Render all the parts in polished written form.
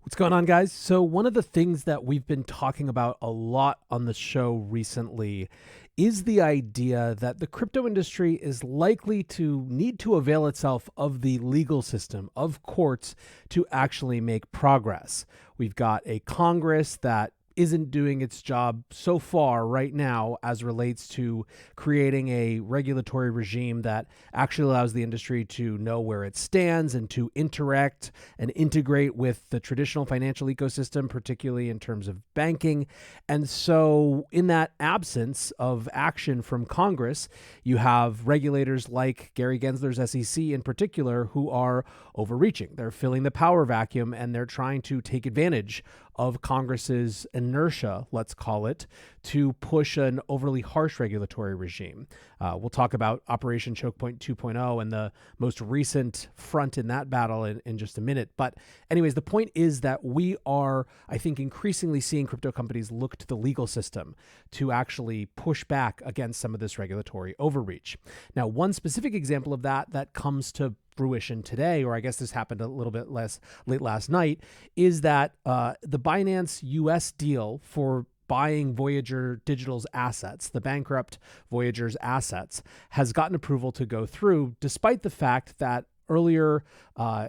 What's going on, guys? So, one of the things that we've been talking about a lot on the show recently is the idea that the crypto industry is likely to need to avail itself of the legal system, of courts, to actually make progress. We've got a Congress that isn't doing its job so far right now as relates to creating a regulatory regime that actually allows the industry to know where it stands and to interact and integrate with the traditional financial ecosystem, particularly in terms of banking. And so, in that absence of action from Congress, you have regulators like Gary Gensler's SEC in particular who are overreaching. They're filling the power vacuum and they're trying to take advantage of Congress's inertia, let's call it, to push an overly harsh regulatory regime. We'll talk about Operation Choke Point 2.0 and the most recent front in that battle in just a minute. But anyways, the point is that we are, I think, increasingly seeing crypto companies look to the legal system to actually push back against some of this regulatory overreach. Now, one specific example of that comes to fruition today, or I guess this happened a little bit less late last night, is that the Binance US deal for buying Voyager Digital's assets, the bankrupt Voyager's assets, has gotten approval to go through, despite the fact that earlier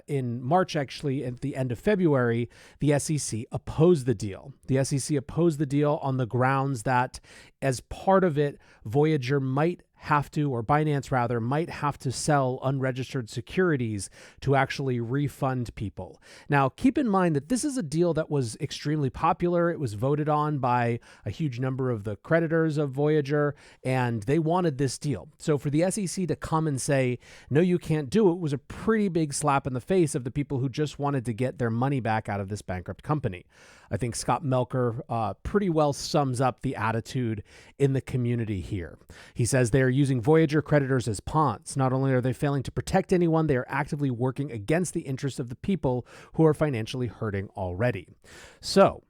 in March, actually, at the end of February, the SEC opposed the deal. The SEC opposed the deal on the grounds that as part of it, Voyager might have to, or Binance rather, might have to sell unregistered securities to actually refund people. Now, keep in mind that this is a deal that was extremely popular. It was voted on by a huge number of the creditors of Voyager, and they wanted this deal. So for the SEC to come and say, no, you can't do it, was a pretty big slap in the face of the people who just wanted to get their money back out of this bankrupt company. I think Scott Melker pretty well sums up the attitude in the community here. He says they are using Voyager creditors as pawns. Not only are they failing to protect anyone, they are actively working against the interests of the people who are financially hurting already. So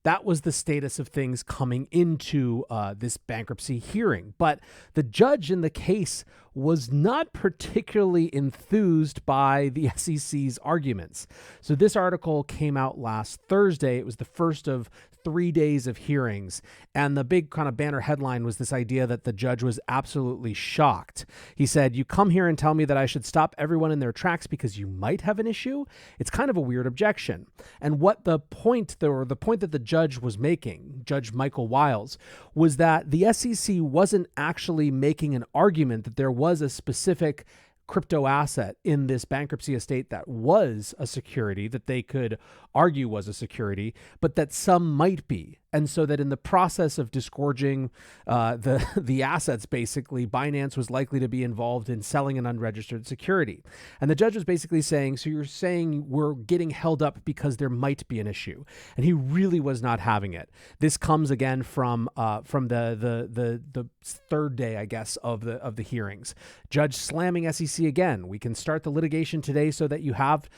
that was the status of things coming into this bankruptcy hearing. But the judge in the case was not particularly enthused by the SEC's arguments. So this article came out last Thursday. It was the first of 3 days of hearings. And the big kind of banner headline was this idea that the judge was absolutely shocked. He said, "You come here and tell me that I should stop everyone in their tracks because you might have an issue? It's kind of a weird objection." And what the point that the judge was making, Judge Michael Wiles, was that the SEC wasn't actually making an argument that there was a specific crypto asset in this bankruptcy estate that was a security that they could argue was a security, but that some might be. And so that in the process of disgorging the assets, basically, Binance was likely to be involved in selling an unregistered security. And the judge was basically saying, so you're saying we're getting held up because there might be an issue. And he really was not having it. This comes again from the third day, I guess, of the hearings. Judge slamming SEC again. "We can start the litigation today so that you have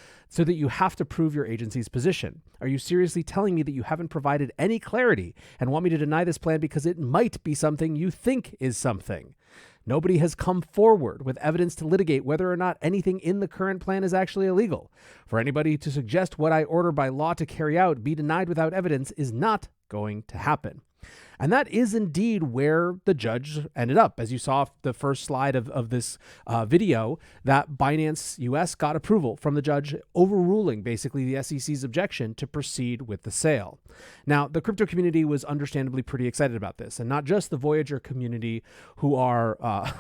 to prove your agency's position. Are you seriously telling me that you haven't provided any clarity and want me to deny this plan because it might be something you think is something? Nobody has come forward with evidence to litigate whether or not anything in the current plan is actually illegal. For anybody to suggest what I order by law to carry out be denied without evidence is not going to happen." And that is indeed where the judge ended up. As you saw the first slide of this video, that Binance US got approval from the judge, overruling basically the SEC's objection to proceed with the sale. Now, the crypto community was understandably pretty excited about this, and not just the Voyager community, who are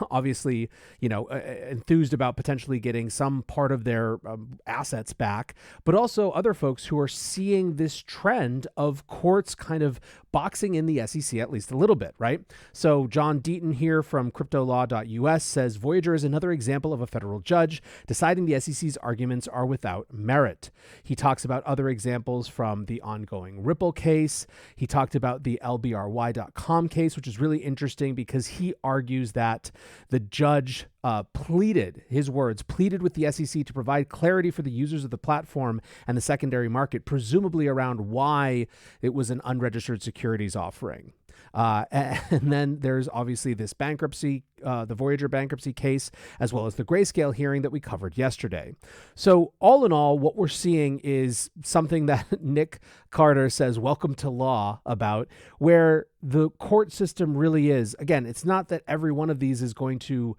obviously, enthused about potentially getting some part of their assets back, but also other folks who are seeing this trend of courts kind of boxing in the SEC at least a little bit, right? So John Deaton here from cryptolaw.us says, "Voyager is another example of a federal judge deciding the SEC's arguments are without merit." He talks about other examples from the ongoing Ripple case. He talked about the LBRY.com case, which is really interesting because he argues that the judge pleaded with the SEC to provide clarity for the users of the platform and the secondary market, presumably around why it was an unregistered securities offering. And then there's obviously this bankruptcy, the Voyager bankruptcy case, as well as the Grayscale hearing that we covered yesterday. So all in all, what we're seeing is something that Nick Carter says, welcome to law, about, where the court system really is. Again, it's not that every one of these is going to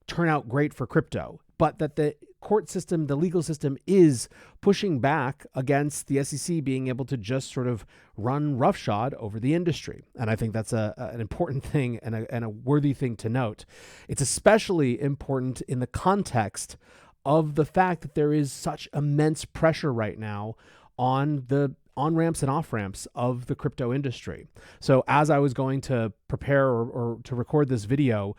turn out great for crypto, but that the court system, the legal system, is pushing back against the SEC being able to just sort of run roughshod over the industry. And I think that's an important thing and a worthy thing to note. It's especially important in the context of the fact that there is such immense pressure right now on the on-ramps and off-ramps of the crypto industry. So as I was going to prepare or to record this video,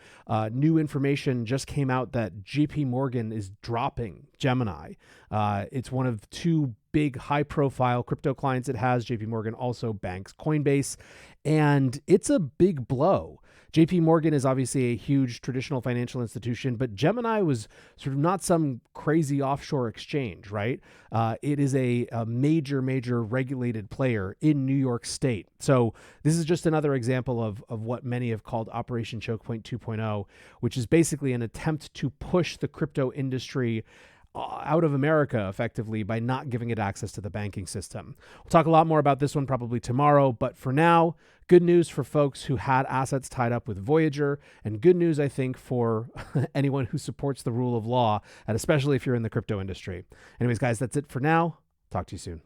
new information just came out that JP Morgan is dropping Gemini. It's one of two big high-profile crypto clients it has. JP Morgan also banks Coinbase, and it's a big blow. JP Morgan is obviously a huge traditional financial institution, but Gemini was sort of not some crazy offshore exchange, right? It is a major regulated player in New York State. So this is just another example of what many have called Operation Choke Point 2.0, which is basically an attempt to push the crypto industry out of America effectively by not giving it access to the banking system. We'll talk a lot more about this one probably tomorrow, but for now, good news for folks who had assets tied up with Voyager, and good news, I think, for anyone who supports the rule of law, and especially if you're in the crypto industry. Anyways, guys, that's it for now. Talk to you soon.